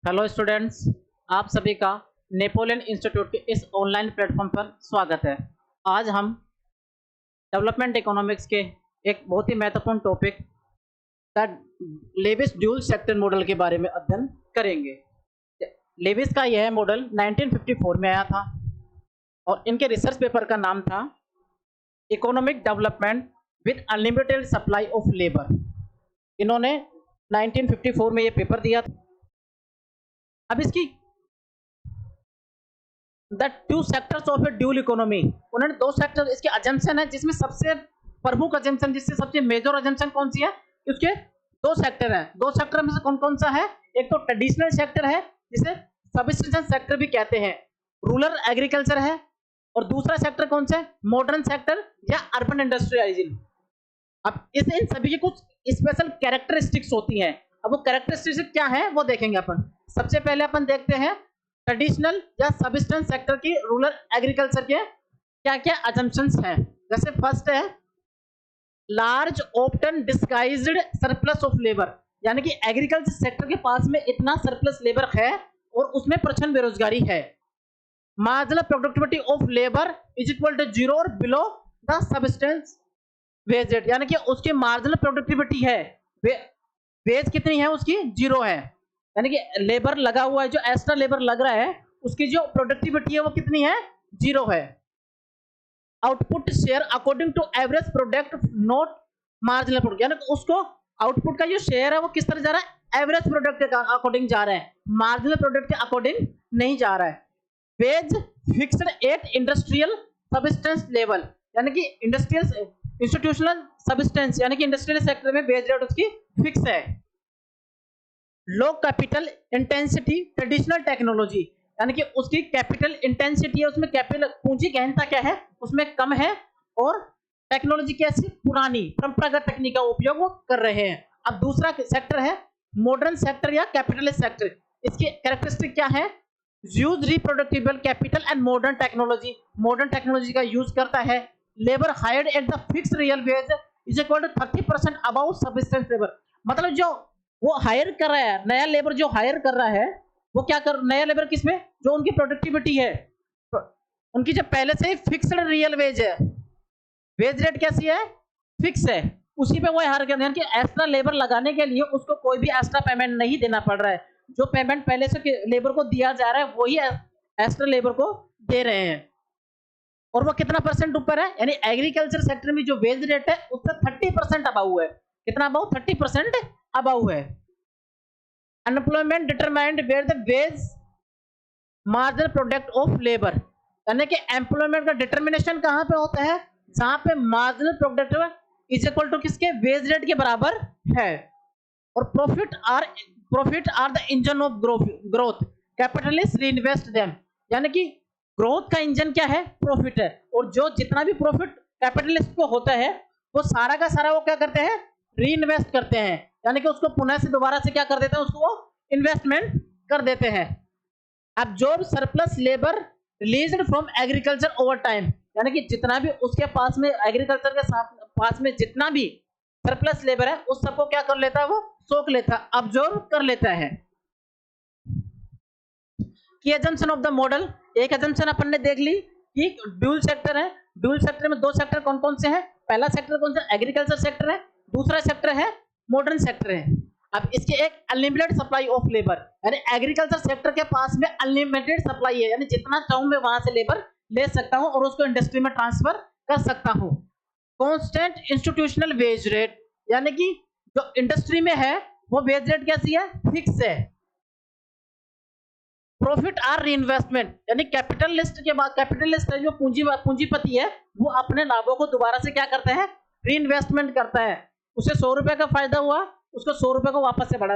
Hello students, आप सभी का नेपोलियन इंस्टीट्यूट के इस ऑनलाइन प्लेटफॉर्म पर स्वागत है। आज हम डेवलपमेंट इकोनॉमिक्स के एक बहुत ही महत्वपूर्ण topic the Lewis dual sector model के बारे में अध्ययन करेंगे। लेविस का यह मॉडल 1954 में आया था और इनके रिसर्च पेपर का नाम था economic development with unlimited supply of labour. इन्होंने 1954 में ये पेपर दिया था। अब इसकी the two sectors of A dual economy, उन्होंने दो सेक्टर, इसके अजम्पशन है जिसमें सबसे प्रमुख अजम्पशन, जिससे सबसे मेजर अजम्पशन कौन सी है, उसके दो सेक्टर हैं। दो सेक्टर में से कौन कौन सा है? एक तो ट्रेडिशनल सेक्टर है जिसे सबसिस्टेंस सेक्टर भी कहते हैं, रूरल एग्रीकल्चर है, और दूसरा सेक्टर कौन सा है? मॉडर्न सेक्टर या अर्बन इंडस्ट्रियलाइजेशन। अब इन सभी की कुछ स्पेशल कैरेक्टरिस्टिक्स होती हैं। अब वो कैरेक्टरिस्टिक्स क्या है वो देखेंगे अपन। सबसे पहले अपन देखते हैं ट्रेडिशनल या सबसिस्टेंस सेक्टर की रूरल एग्रीकल्चर के क्या क्या अजम्पशंस हैं। जैसे फर्स्ट है large often disguised surplus of labour, यानी कि एग्रीकल्चर सेक्टर के पास में इतना सरप्लस लेबर है और उसमें प्रचंड बेरोजगारी है। Marginal productivity of labour is equal to zero और below the subsistence wage rate, यानी कि उसकी मार्जिनल प्रोडक्टिविटी है, वेज कितनी है उसकी? जीरो है, यानी कि लेबर लगा हुआ है, जो एक्स्ट्रा लेबर लग रहा है उसकी जो प्रोडक्टिविटी है वो कितनी है? जीरो है। Output share according to average product not marginal product, यानी कि उसको आउटपुट का जो शेयर है वो किस तरह जा रहा है? एवरेज प्रोडक्ट के अकॉर्डिंग जा रहा है, मार्जिनल प्रोडक्ट के अकॉर्डिंग नहीं जा रहा है। Wage fixed at industrial subsistence level, यानी कि इंडस्ट्रियल इंस्टीट्यूशनल सबसिस्टेंस, यानी कि इंडस्ट्रियल सेक्टर में वेज रेट उसकी फिक्स है। Low capital intensity traditional technology, यानी कि उसकी कैपिटल इंटेंसिटी है, उसमें कैपिटल पूंजी गहनता क्या है उसमें कम है, और टेक्नोलॉजी कैसी? पुरानी परंपरागत तकनीक का उपयोग वो कर रहे हैं। अब दूसरा सेक्टर है मॉडर्न सेक्टर या कैपिटलिस्ट सेक्टर। इसकी कैरेक्टरिस्टिक क्या है? Use reproducible capital and modern technology, modern technology का यूज करता है। Labour hired at the fixed real wage is equal to 30% about subsistence labour, मतलब जो वो हायर कर रहा है, नया लेबर जो हायर कर रहा है वो क्या कर, नया लेबर किसमें? जो उनकी प्रोडक्टिविटी है, उनकी जो पहले से ही फिक्स्ड रियल वेज है, वेज रेट कैसी है? फिक्स है, उसी पे वो हायर कर रहे हैं कि एक्स्ट्रा लेबर लगाने के लिए उसको कोई भी एक्स्ट्रा पेमेंट नहीं देना पड़ रहा है। जो पेमेंट पहले से लेबर को दिया जा रहा है वही एक्स्ट्रा लेबर को दे रहे हैं। और वो कितना परसेंट ऊपर है? यानी एग्रीकल्चर सेक्टर में जो वेज रेट है उससे 30% अबाउ है। कितना अबाउ? 30% अबाउ है। Unemployment determined where the wage marginal product of labour, यानी कि एम्प्लॉयमेंट का डिटर्मिनेशन कहां पे होता है? जहां पे marginal product is equal to किसके? वेज रेट के बराबर है। और profit are the engine of growth, capitalist reinvest them, यानी कि ग्रोथ का इंजन क्या है? प्रॉफिट है, और जो जितना भी प्रॉफिट कैपिटलिस्ट को होता है वो सारा का सारा वो क्या करते हैं? रीइन्वेस्ट करते हैं, यानी कि उसको पुनः से दोबारा से क्या कर देते हैं? उसको वो इन्वेस्टमेंट कर देते हैं। Absorb surplus labour released from agriculture over time, यानी कि जितना भी उसके पास में एग्रीकल्चर के पास में जितना भी सरप्लस लेबर है उस सबको क्या कर लेता है? वो सोख लेता है, अब्जॉर्ब कर लेता है। की एजम्पशन ऑफ द मॉडल, एक एजम्पशन अपन ने देख ली कि ड्यूल सेक्टर है। ड्यूल सेक्टर में दो सेक्टर कौन कौन से हैं? पहला सेक्टर कौन सा? एग्रीकल्चर सेक्टर है, दूसरा सेक्टर है मॉडर्न सेक्टर है। अब इसके एक अनलिमिटेड सप्लाई ऑफ लेबर, यानी एग्रीकल्चर सेक्टर के पास में अनलिमिटेड सप्लाई है, यानी जितना चाहूं मैं वहां से लेबर ले सकता हूं और उसको इंडस्ट्री में ट्रांसफर कर सकता हूं। कांस्टेंट इंस्टीट्यूशनल वेज रेट, यानी कि जो इंडस्ट्री में है वो वेज रेट कैसी है? फिक्स है। प्रॉफिट आर रीइन्वेस्टमेंट, यानी कैपिटलिस्ट के बाद, कैपिटलिस्ट जो पूंजीपति है वो अपने लाभों को दोबारा से क्या करता है? रीइन्वेस्टमेंट करता है। उसे 100 रुपए का फायदा हुआ, उसको 100 रुपए को वापस से बढ़ा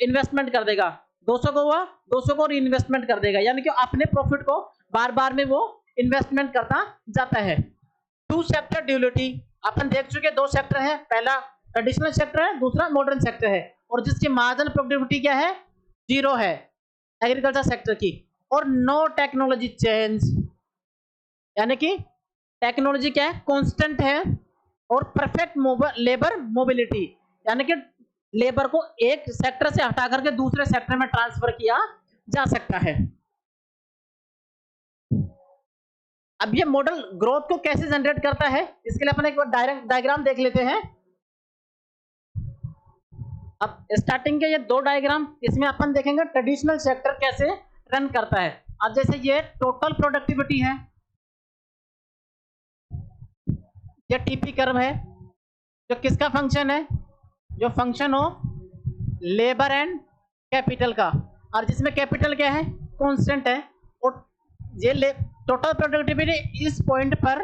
इन्वेस्टमेंट कर देगा। 200 को हुआ, 200 को रीइन्वेस्टमेंट कर देगा, यानी कि अपने प्रॉफिट को बार बार में वो इन्वेस्टमेंट करता जाता है। टू सेक्टर ड्यूलिटी, अपन देख चुके दो सेक्टर है, पहला ट्रेडिशनल सेक्टर है, दूसरा मॉडर्न सेक्टर है, और जिसकी मार्जिनल प्रोडक्टिविटी क्या है? जीरो है एग्रीकल्चर सेक्टर की। और नो टेक्नोलॉजी चेंज, यानी कि टेक्नोलॉजी क्या है? कांस्टेंट है। और परफेक्ट लेबर मोबिलिटी, यानी कि लेबर को एक सेक्टर से हटा करके दूसरे सेक्टर में ट्रांसफर किया जा सकता है। अब ये मॉडल ग्रोथ को कैसे जनरेट करता है, इसके लिए अपन एक बार डायरेक्ट डायग्राम देख लेते हैं। अब स्टार्टिंग के ये दो डायग्राम, इसमें अपन देखेंगे ट्रेडिशनल सेक्टर कैसे रन करता है। अब जैसे ये टोटल प्रोडक्टिविटी है, ये टीपी कर्व है, जो किसका फंक्शन है, जो फंक्शन हो लेबर एंड कैपिटल का, और जिसमें कैपिटल क्या है, कांस्टेंट है। और ये टोटल प्रोडक्टिविटी इस पॉइंट पर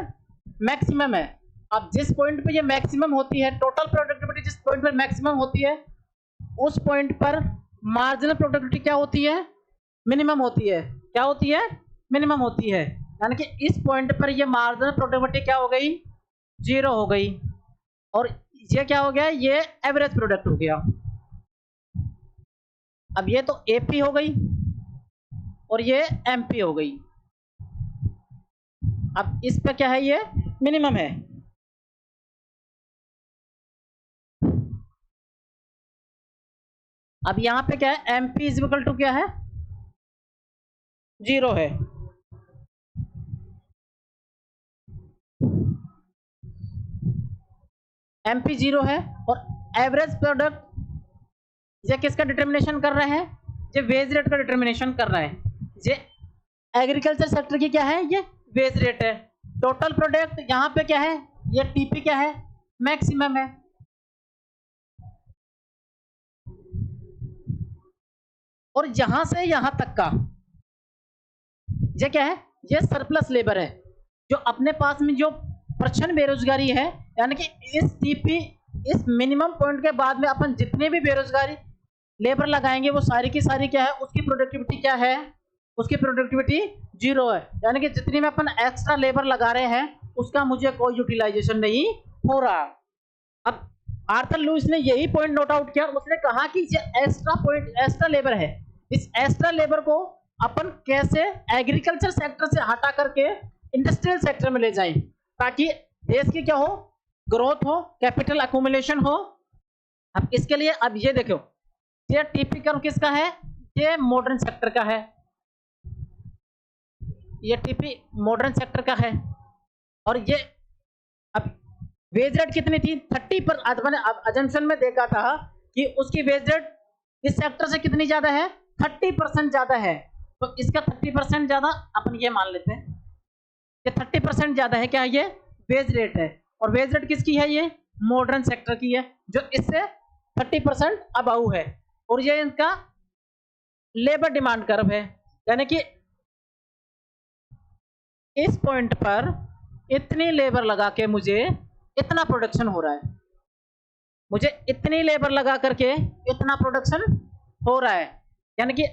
मैक्सिमम है। अब जिस पॉइंट पे ये मैक्सिमम होती है, टोटल प्रोडक्टिविटी जिस पॉइंट पर मैक्सिमम होती है, उस पॉइंट पर मार्जिनल प्रोडक्टिविटी क्या होती है, मिनिमम होती है। क्या होती है, मिनिमम होती है। यानी कि इस पॉइंट पर ये मार्जिनल प्रोडक्टिविटी क्या हो गई, 0 हो गई, और ये क्या हो गया, ये एवरेज प्रोडक्ट हो गया। अब ये तो एपी हो गई और ये एमपी हो गई। अब इस पे क्या है, ये मिनिमम है। अब यहां पे क्या है, एमपी इज इक्वल टू क्या है, 0 है। एमपी 0 है, और एवरेज प्रोडक्ट ये किसका डिटर्मिनेशन कर रहे हैं, ये वेज रेट का डिटर्मिनेशन कर रहा है। ये एग्रीकल्चर सेक्टर की क्या है, ये वेज रेट है। टोटल प्रोडक्ट यहां पे क्या है, ये टीपी क्या है, मैक्सिमम है। और यहां से यहां तक का ये क्या है, ये सरप्लस लेबर है, जो अपने पास में जो % बेरोजगारी है, यानी कि इस टीपी इस मिनिमम पॉइंट के बाद में अपन जितने भी बेरोजगारी लेबर लगाएंगे वो सारी की सारी क्या है, उसकी प्रोडक्टिविटी क्या है, उसकी प्रोडक्टिविटी 0 है। यानी कि जितनी में अपन एक्स्ट्रा लेबर लगा रहे हैं उसका मुझे कोई यूटिलाइजेशन नहीं हो रहा। अब आर्थर लुईस ने यही पॉइंट नोट आउट किया, उसने कहा कि ये एक्स्ट्रा लेबर है, इस एक्स्ट्रा लेबर को अपन कैसे एग्रीकल्चर सेक्टर से हटा करके इंडस्ट्रियल सेक्टर में ले जाएं, ताकि देश की क्या हो, ग्रोथ हो, कैपिटल अक्यूमुलेशन हो। अब इसके लिए अब ये देखो, ये टीपी कर्व किसका है, ये मॉडर्न सेक्टर का है, ये टीपी मॉडर्न सेक्टर का है। और ये अब वेज रेट कितनी थी, 30 पर। मैंने अजम्पशन में देखा था कि उसकी वेज रेट इस सेक्टर से कितनी ज्यादा है, 30% ज्यादा है। तो इसका 30% ज्यादा अपन ये मान लेते हैं कि 30% ज्यादा है, क्या ये वेज रेट है। और वेज रेट किसकी है, ये मॉडर्न सेक्टर की है, जो इससे 30% अबव है। और ये इनका लेबर डिमांड कर्व है, यानी कि इस पॉइंट पर इतनी लेबर लगा के मुझे इतना प्रोडक्शन हो रहा है, मुझे इतनी लेबर लगा करके इतना प्रोडक्शन हो रहा है। यानी कि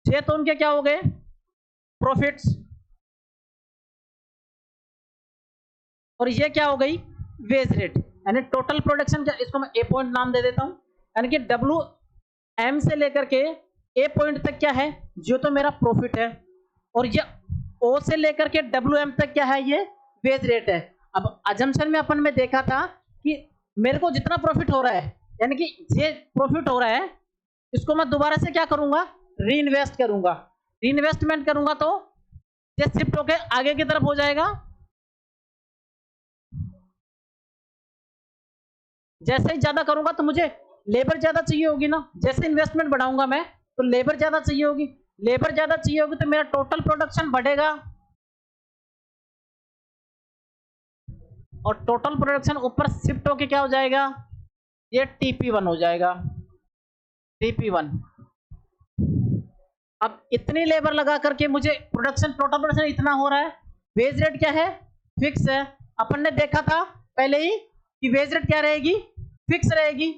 ये तो उनके क्या हो गए, प्रॉफिट्स, और ये क्या हो गई, वेज रेट। यानी टोटल प्रोडक्शन, इसको मैं ए पॉइंट नाम दे देता हूं, यानी कि डब्ल्यू एम से लेकर के ए पॉइंट तक क्या है, जो तो मेरा प्रॉफिट है, और ये ओ से लेकर के डब्ल्यू एम तक क्या है, ये वेज रेट है। अब अजम्पशन में अपन में देखा था कि मेरे को जितना प्रॉफिट हो रहा है, यानी कि ये प्रॉफिट हो रहा है, इसको मैं दोबारा से क्या करूंगा, री इन्वेस्ट करूंगा। री इन्वेस्टमेंट करूंगा तो ये शिफ्ट होके आगे की तरफ हो जाएगा। जैसे ही ज्यादा करूंगा तो मुझे लेबर ज्यादा चाहिए होगी ना, जैसे इन्वेस्टमेंट बढ़ाऊंगा मैं तो लेबर ज्यादा चाहिए होगी, लेबर ज्यादा चाहिए होगी तो मेरा टोटल प्रोडक्शन बढ़ेगा, और टोटल प्रोडक्शन ऊपर शिफ्ट होके क्या हो जाएगा, ये TP1 हो जाएगा, TP1। अब इतनी लेबर लगा करके मुझे प्रोडक्शन, टोटल प्रोडक्शन इतना हो रहा है। वेज रेट क्या है, फिक्स है। अपन ने देखा था पहले ही कि वेज रेट क्या रहेगी, फिक्स रहेगी,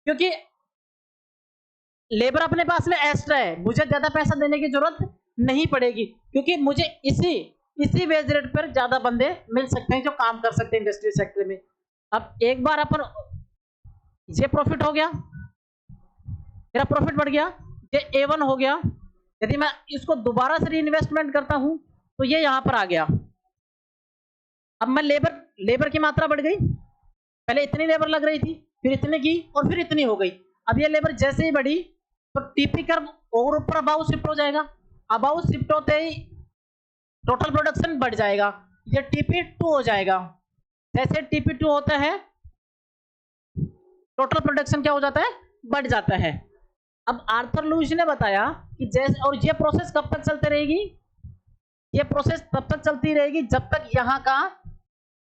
क्योंकि लेबर अपने पास में एक्स्ट्रा है, मुझे ज्यादा पैसा देने की जरूरत नहीं पड़ेगी, क्योंकि मुझे इसी वेज रेट पर ज्यादा बंदे मिल सकते हैं जो काम कर सकते हैं इंडस्ट्रियल सेक्टर में। अब एक बार अपन ये प्रॉफिट हो गया, मेरा प्रॉफिट बढ़ गया, ये A1 हो गया। यदि मैं इसको दोबारा से रीइन्वेस्टमेंट करता हूं तो ये यहां पर आ गया। अब मैं लेबर की मात्रा बढ़ गई, पहले इतनी लेबर लग रही थी, फिर इतने की, और फिर इतनी हो गई। अब ये लेबर जैसे ही बढ़ी तो टीपी कर्व और ऊपर अबाउ शिफ्ट हो जाएगा, अबाउ शिफ्ट होते ही टोटल प्रोडक्शन बढ़ जाएगा, ये टीपी2 हो जाएगा। जैसे टीपी2 होता है टोटल प्रोडक्शन क्या हो जाता है, बढ़ जाता है। अब आर्थर लुईस ने बताया कि जैसे, और ये प्रोसेस कब तक चलती रहेगी, ये प्रोसेस तब तक चलती रहेगी जब तक यहाँ का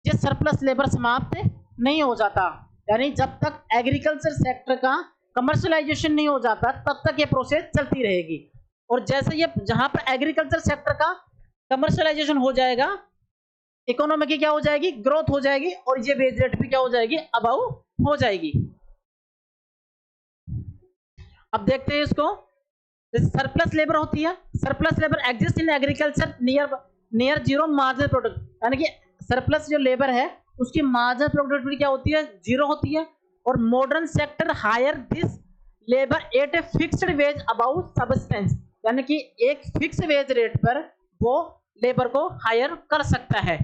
ये सरप्लस लेबर समाप्त नहीं हो जाता, यानी जब तक एग्रीकल्चर सेक्टर का कमर्शियलाइजेशन नहीं हो जाता तब तक ये प्रोसेस चलती रहेगी। और जैसे ये जहां पर एग्रीकल्चर सेक्टर का कमर्शियलाइजेशन हो जाएगा, इकोनॉमी की क्या हो जाएगी, ग्रोथ हो जाएगी, और ये वेज रेट भी क्या हो जाएगी, अबाउ हो जाएगी। अब देखते हैं इसको, सरप्लस लेबर होती है, surplus labour exist in agriculture near zero marginal product, यानी कि सरप्लस जो लेबर है उसकी मार्जिनल प्रोडक्टिविटी क्या होती है, जीरो होती है। और modern sector hire this labour at a fixed wage about substance, यानी कि एक फिक्स वेज रेट पर वो लेबर को हायर कर सकता है,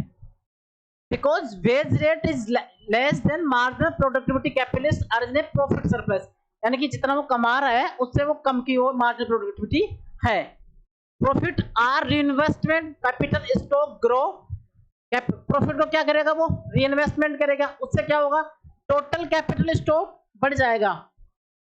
because wage rate is less than marginal productivity capitalist earn A profit surplus, यानी कि जितना वो कमा रहा है उससे वो कम की वो मार्जिनल प्रोडक्टिविटी है। Profit are reinvestment capital stock grow, profit को क्या करेगा, वो रीइन्वेस्टमेंट करेगा, उससे क्या होगा, टोटल कैपिटल स्टॉक बढ़ जाएगा,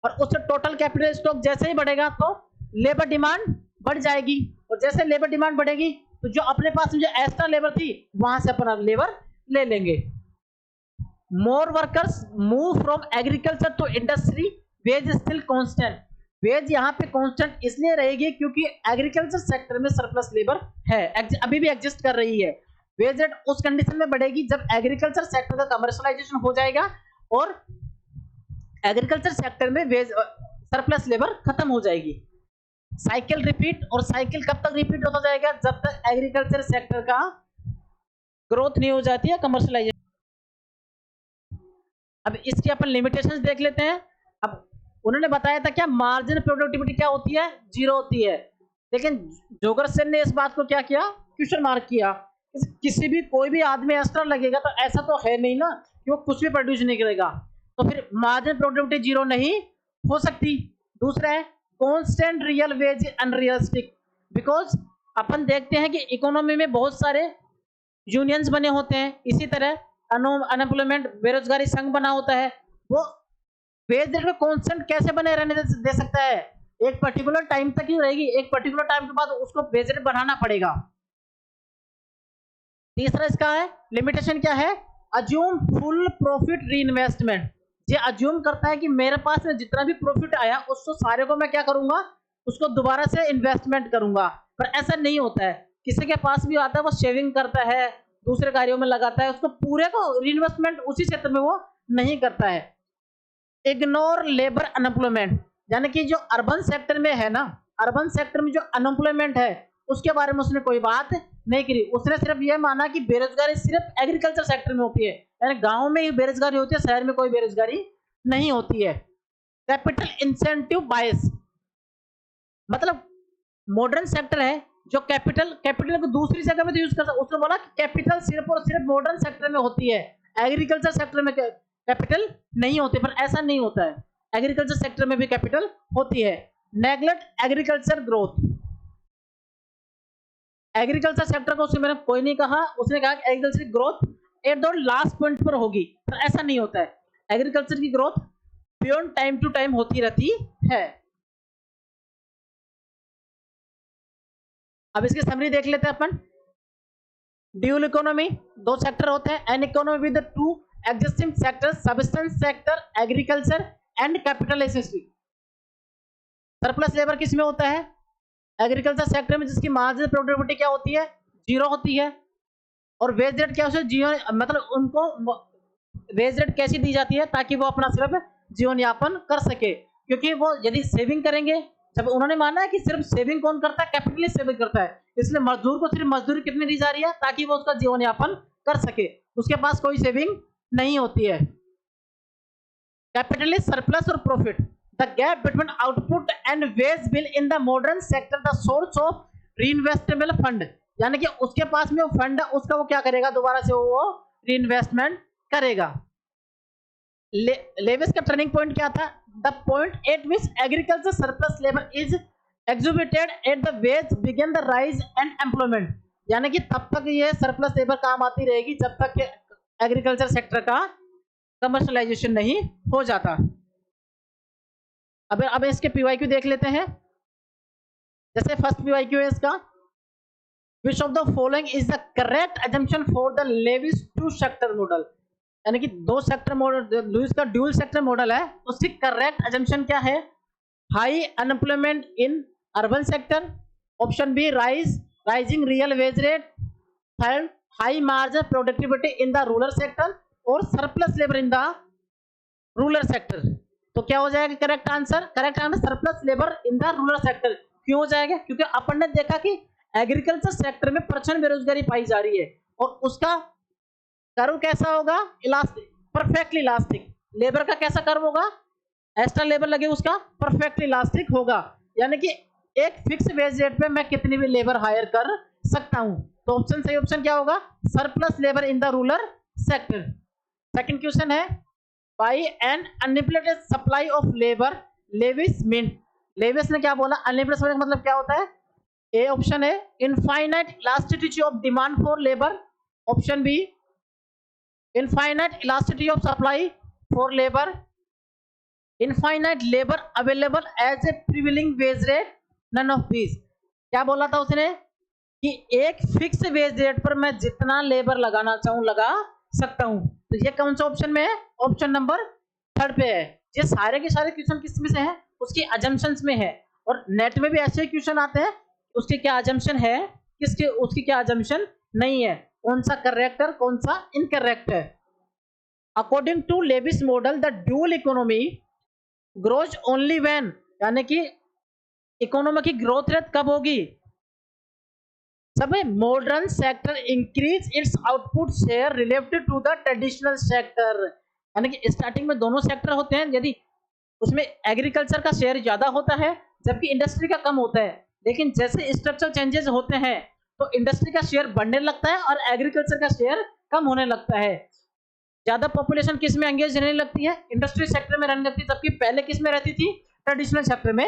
और उससे टोटल कैपिटल स्टॉक जैसे ही बढ़ेगा तो लेबर डिमांड बढ़ जाएगी, और जैसे लेबर डिमांड बढ़ेगी तो जो अपने पास जो एक्स्ट्रा लेबर थी वहां से अपना लेबर ले लेंगे। More workers move from agriculture to industry, wage still constant, wage यहाँ पे कांस्टेंट इसलिए रहेगी क्योंकि एग्रीकल्चर सेक्टर में सरप्लस लेबर है, अभी भी एग्जिस्ट कर रही है। वेज रेट उस कंडीशन में बढ़ेगी जब एग्रीकल्चर सेक्टर का कमर्शियलाइजेशन हो जाएगा और एग्रीकल्चर सेक्टर में वेज सरप्लस लेबर खत्म हो जाएगी। साइकिल रिपीट, और साइकिल कब तक रिपीट होता जाएगा, जब तक एग्रीकल्चर सेक्टर का ग्रोथ नहीं हो जाती है, कमर्शियलाइजेशन। अब इसकी अपन लिमिटेशंस देख लेते हैं। अब उन्होंने बताया था क्या, मार्जिनल प्रोडक्टिविटी क्या होती है, जीरो होती है, लेकिन जोगरसेन ने इस बात को क्या किया, क्वेश्चन मार्क किया, किसी भी कोई भी आदमी एक्स्ट्रा लगेगा तो ऐसा तो है नहीं ना कि वो कुछ भी प्रोड्यूस नहीं करेगा, तो फिर मार्जिनल प्रोडक्टिविटी जीरो नहीं हो सकती। दूसरा है constant real wage unrealistic, because अपन देखते हैं कि इकोनॉमी में बहुत सारे यूनियंस बने होते हैं, इसी तरह अनएम्प्लॉयमेंट बेरोजगारी संघ बना होता है, वो वेज रेट में कांस्टेंट कैसे बने रहने दे सकता है, एक पर्टिकुलर टाइम तक ही रहेगी, एक पर्टिकुलर टाइम के बाद उसको वेज रेट बढ़ाना पड़ेगा। तीसरा इसका है लिमिटेशन क्या है, अज्यूम फुल प्रॉफिट रीइन्वेस्टमेंट, ये अज्यूम करता है कि मेरे पास में जितना भी प्रॉफिट आया उसको सारे को मैं क्या करूंगा, उसको दोबारा से इन्वेस्टमेंट करूंगा, पर ऐसा नहीं होता है। किसी के पास भी आता है वो सेविंग करता है, दूसरे कार्यों में लगाता है, उसको पूरे को रीइन्वेस्टमेंट उसी क्षेत्र में वो नहीं करता है। इग्नोर लेबर अनएम्प्लॉयमेंट, यानी कि जो अर्बन सेक्टर में है ना, अर्बन सेक्टर में जो अनएम्प्लॉयमेंट है उसके बारे में उसने कोई बात नहीं करी, उसने सिर्फ यह माना कि बेरोजगारी सिर्फ एग्रीकल्चर सेक्टर में होती है, यानी गांव में ही बेरोजगारी होती है, शहर में कोई बेरोजगारी नहीं होती है। कैपिटल इंसेंटिव बायस, मतलब मॉडर्न सेक्टर है जो कैपिटल को दूसरी जगह पे यूज कर सकता है, उसने बोला कि कैपिटल सिर्फ और सिर्फ मॉडर्न सेक्टर में होती है, एग्रीकल्चर सेक्टर में कैपिटल नहीं होती, पर ऐसा नहीं होता है, एग्रीकल्चर सेक्टर में भी कैपिटल होती है। Neglect agriculture growth, agriculture sector को उसने कोई नहीं कहा, उसने कहा कि एग्रीकल्चर की growth at the last point पर होगी, पर ऐसा नहीं होता है, एग्रीकल्चर की growth beyond time to time होती रहती है। अब इसकी समरी देख लेते हैं अपन। ड्यूल इकोनॉमी, दो सेक्टर होते हैं, an economy with two existing sector, substance sector, agriculture and capitalist. Surplus labour किस में होता है, एग्रीकल्चर सेक्टर में, जिसकी मार्जिनल प्रोडक्टिविटी क्या होती है, जीरो होती है, और वेज रेट क्या होती है, जीवन, मतलब उनको वेज रेट कैसी दी जाती है ताकि वो अपना सिर्फ जीवन यापन कर सके, क्योंकि वो यदि सेविंग करेंगे, जब उन्होंने माना है कि सिर्फ सेविंग कौन करता है, कैपिटलिस्ट सेविंग करता है, इसलिए मजदूर को सिर्फ मजदूरी कितनी दी जा रही है ताकि वो उसका जीवन यापन कर सके, उसके पास कोई सेविंग नहीं होती है। कैपिटलिस्ट सरप्लस और profit, the gap between output and wage bill in the modern sector the source of reinvestable fund, यानी कि उसके पास में वो फंड है, उसका वो क्या करेगा, दोबारा से वो रीइन्वेस्टमेंट करेगा। लेविस का टर्निंग पॉइंट क्या था? The point eight which agriculture surplus labour is exhibited at the ways begin the rise and employment, यानी कि तब तक ये सरप्लस लेबर काम आती रहेगी जब तक एग्रीकल्चर सेक्टर का कमर्शलाइजेशन नहीं हो जाता। अब इसके पीवाईक्यू देख लेते हैं। जैसे फर्स्ट पीवाईक्यू है इसका, which of the following is the correct assumption for the Lewis two sector model, यानी कि दो सेक्टर मॉडल, लुईस का ड्यूल सेक्टर मॉडल है, उसकी करेक्ट assumption क्या है? High unemployment in urban sector, option B rising real wage rate, third high margin productivity in the rural sector और surplus labour in the rural sector. तो क्या हो जाएगा correct answer? Correct answer surplus labour in the rural sector. क्यों हो जाएगा? क्योंकि अपन ने देखा कि एग्रीकल्चर सेक्टर में प्रचंड बेरोजगारी पाई जा रही है और उसका कर्व कैसा होगा? Elastic, perfectly elastic. लेबर का कैसा कर्व होगा? एक्स्ट्रा लेबर लगे उसका परफेक्टली इलास्टिक होगा, यानी कि एक फिक्स वेज रेट पे मैं कितनी भी लेबर हायर कर सकता हूं। तो ऑप्शन सही ऑप्शन क्या होगा? Surplus labour in the rural sector. Second question है, by an unlimited supply of labour Lewis mean, Lewis ने क्या बोला? अनलिमिटेड सप्लाई का मतलब क्या होता है? ए ऑप्शन है infinite elasticity of demand for labour, option B infinite elasticity of supply for labour, infinite labour available as a prevailing wage rate, none of these. क्या बोला था उसने? कि एक फिक्स वेज रेट पर मैं जितना लेबर लगाना चाहूं लगा सकता हूं। तो ये कौन सा ऑप्शन में है? ऑप्शन नंबर थर्ड पे है। ये सारे के सारे क्वेश्चन किस में से है? उसकी अजम्पशंस में है, और नेट में भी ऐसे क्वेश्चन आते हैं उसकी क्या अजम्पशन है, किसके उसकी क्या अजम्पशन नहीं है, कौन सा करेक्ट है कौन सा इनकरेक्ट है। According to Lewis model the dual economy grows only when, यानी कि इकोनॉमी की ग्रोथ रेट कब होगी? सब modern sector increase its output share related to the traditional sector, यानी कि स्टार्टिंग में दोनों सेक्टर होते हैं, यदि उसमें एग्रीकल्चर का शेयर ज्यादा होता है जबकि इंडस्ट्री का कम होता है, लेकिन जैसे स्ट्रक्चरल चेंजेस होते हैं तो इंडस्ट्री का शेयर बढ़ने लगता है और एग्रीकल्चर का शेयर कम होने लगता है। ज्यादा पॉपुलेशन किस में एंगेज रहने लगती है? इंडस्ट्री सेक्टर में रहने लगती है, जबकि पहले किस में रहती थी? ट्रेडिशनल सेक्टर में